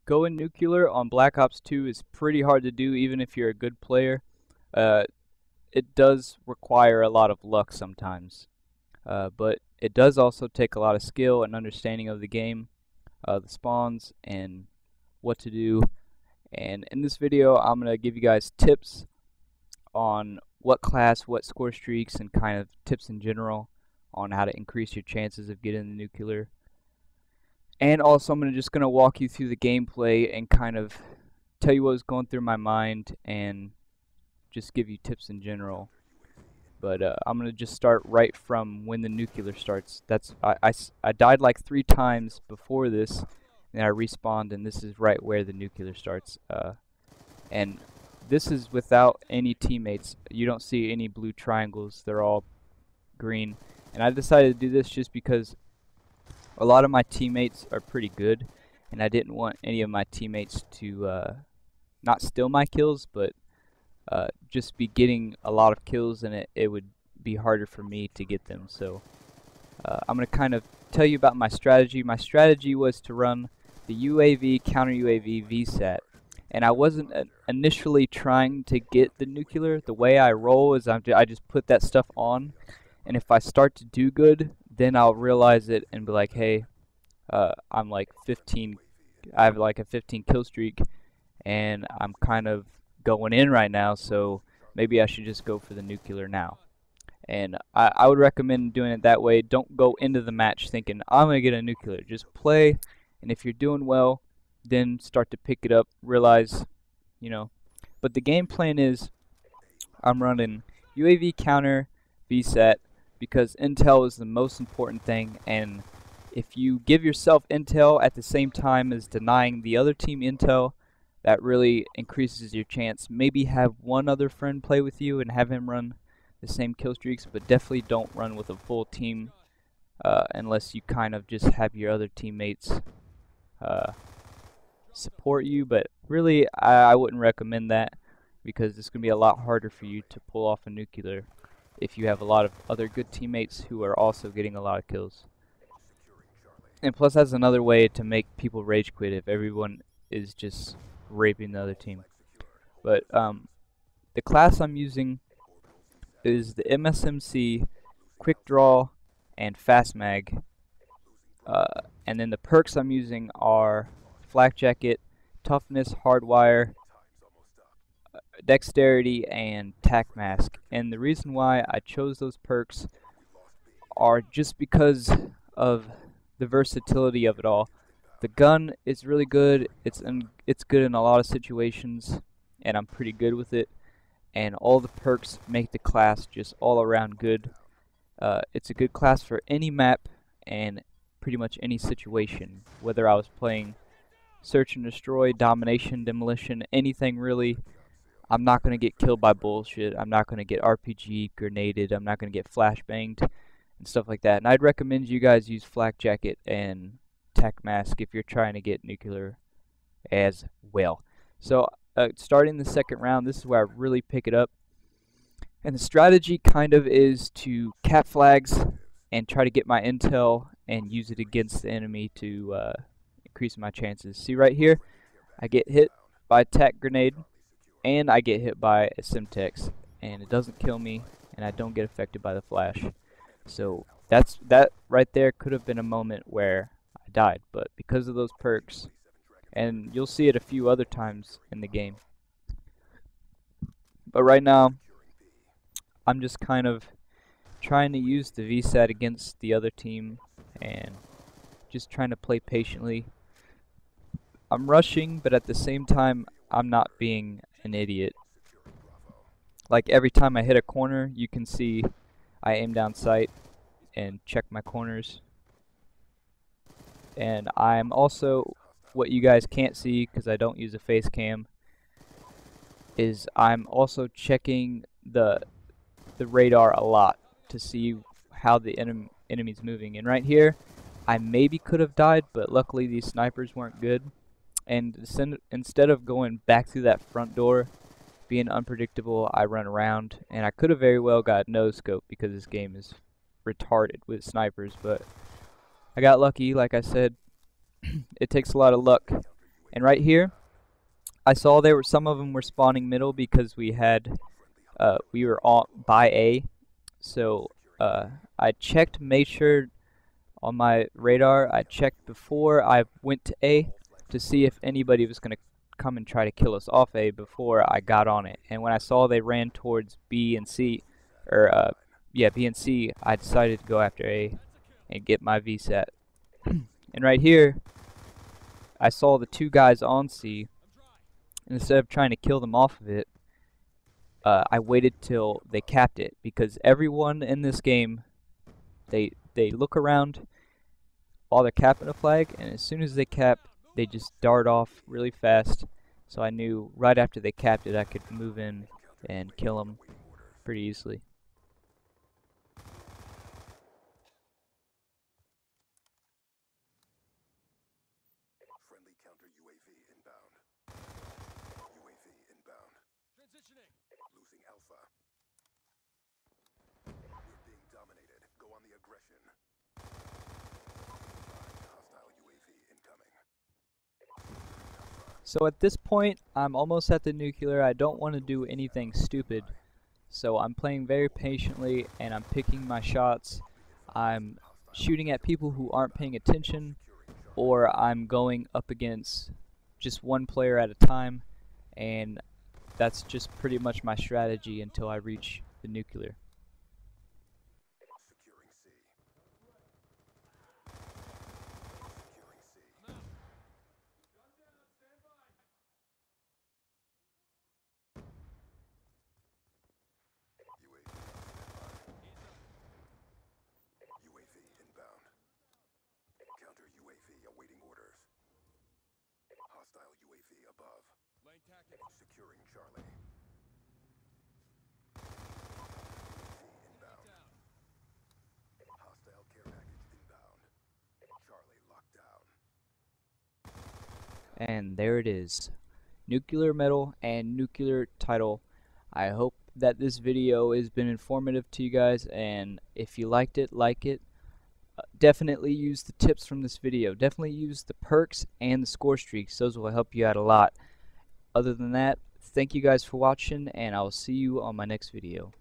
Going nuclear on Black Ops 2 is pretty hard to do even if you're a good player. Uh, it does require a lot of luck sometimes, but it does also take a lot of skill and understanding of the game, the spawns, and what to do. And in this video, I'm going to give you guys tips on what class, what score streaks, and kind of tips in general on how to increase your chances of getting the nuclear. And also, I'm just going to walk you through the gameplay and kind of tell you what was going through my mind and just give you tips in general. But I'm going to just start right from when the nuclear starts. I died like 3 times before this, and I respawned, and this is right where the nuclear starts. And this is without any teammates. You don't see any blue triangles. They're all green. And I decided to do this just because a lot of my teammates are pretty good, and I didn't want any of my teammates to not steal my kills, but just be getting a lot of kills, and it would be harder for me to get them. So I'm going to kind of tell you about my strategy. My strategy was to run the UAV, counter UAV, VSAT. And I wasn't initially trying to get the nuclear. The way I roll is I just put that stuff on, and if I start to do good, then I'll realize it and be like, hey, I'm like 15, I have like a 15 kill streak, and I'm kind of going in right now, so maybe I should just go for the nuclear now. And I would recommend doing it that way. Don't go into the match thinking, I'm going to get a nuclear. Just play, and if you're doing well, then start to pick it up, realize, But the game plan is, I'm running UAV counter VSAT, because intel is the most important thing, and if you give yourself intel at the same time as denying the other team intel, that really increases your chance. Maybe have one other friend play with you and have him run the same kill streaks, but definitely don't run with a full team unless you kind of just have your other teammates support you. But really, I wouldn't recommend that, because it's going to be a lot harder for you to pull off a nuclear if you have a lot of other good teammates who are also getting a lot of kills. And plus, that's another way to make people rage quit if everyone is just raping the other team. But the class I'm using is the MSMC, Quick Draw, and Fast Mag. And then the perks I'm using are Flak Jacket, Toughness, Hardwire, Dexterity, and Tac Mask. And the reason why I chose those perks are just because of the versatility of it all. The gun is really good. It's good in a lot of situations, and I'm pretty good with it. And all the perks make the class just all around good. It's a good class for any map and pretty much any situation. Whether I was playing Search and Destroy, Domination, Demolition, anything really, I'm not going to get killed by bullshit. I'm not going to get RPG grenaded. I'm not going to get flashbanged and stuff like that. And I'd recommend you guys use Flak Jacket and Tac Mask if you're trying to get nuclear as well. So starting the second round, this is where I really pick it up. And the strategy kind of is to cap flags and try to get my intel and use it against the enemy to increase my chances. See right here, I get hit by a tac grenade, and I get hit by a Simtex, and it doesn't kill me, and I don't get affected by the flash. So that right there could have been a moment where I died, but because of those perks, and you'll see it a few other times in the game. But right now, I'm just kind of trying to use the VSAT against the other team and just trying to play patiently. I'm rushing, but at the same time, I'm not being an idiot. Like every time I hit a corner, you can see I aim down sight and check my corners. And I'm also, what you guys can't see because I don't use a face cam, is I'm also checking the radar a lot to see how the enemy's moving. And right here, I maybe could have died, but luckily these snipers weren't good. And instead of going back through that front door, being unpredictable, I run around, and I could have very well got no scope because this game is retarded with snipers, but I got lucky. Like I said, it takes a lot of luck, And right here, I saw some of them were spawning middle because we were on by A. So I checked, made sure on my radar, I checked before I went to A to see if anybody was going to come and try to kill us off A before I got on it. And when I saw they ran towards B and C, B and C, I decided to go after A and get my VSAT. And right here, I saw the two guys on C, and instead of trying to kill them off of it, I waited till they capped it, because everyone in this game, they look around while they're capping a flag, and as soon as they cap, they just dart off really fast. So I knew right after they capped it, I could move in and kill them pretty easily. Friendly counter UAV inbound. UAV inbound. Transitioning. Losing Alpha. We're being dominated. Go on the aggression. Hostile UAV incoming. So at this point, I'm almost at the nuclear. I don't want to do anything stupid. So I'm playing very patiently, and I'm picking my shots. I'm shooting at people who aren't paying attention, or I'm going up against just one player at a time, and that's just pretty much my strategy until I reach the nuclear. Securing C. UAV inbound. Counter UAV awaiting orders. Hostile UAV above. Securing Charlie. UAV inbound. Hostile care package inbound. Charlie locked down. And there it is. Nuclear medal and nuclear title. I hope that this video has been informative to you guys, and if you liked it, like it. Definitely use the tips from this video. Definitely use the perks and the score streaks. Those will help you out a lot. Other than that, thank you guys for watching, and I'll see you on my next video.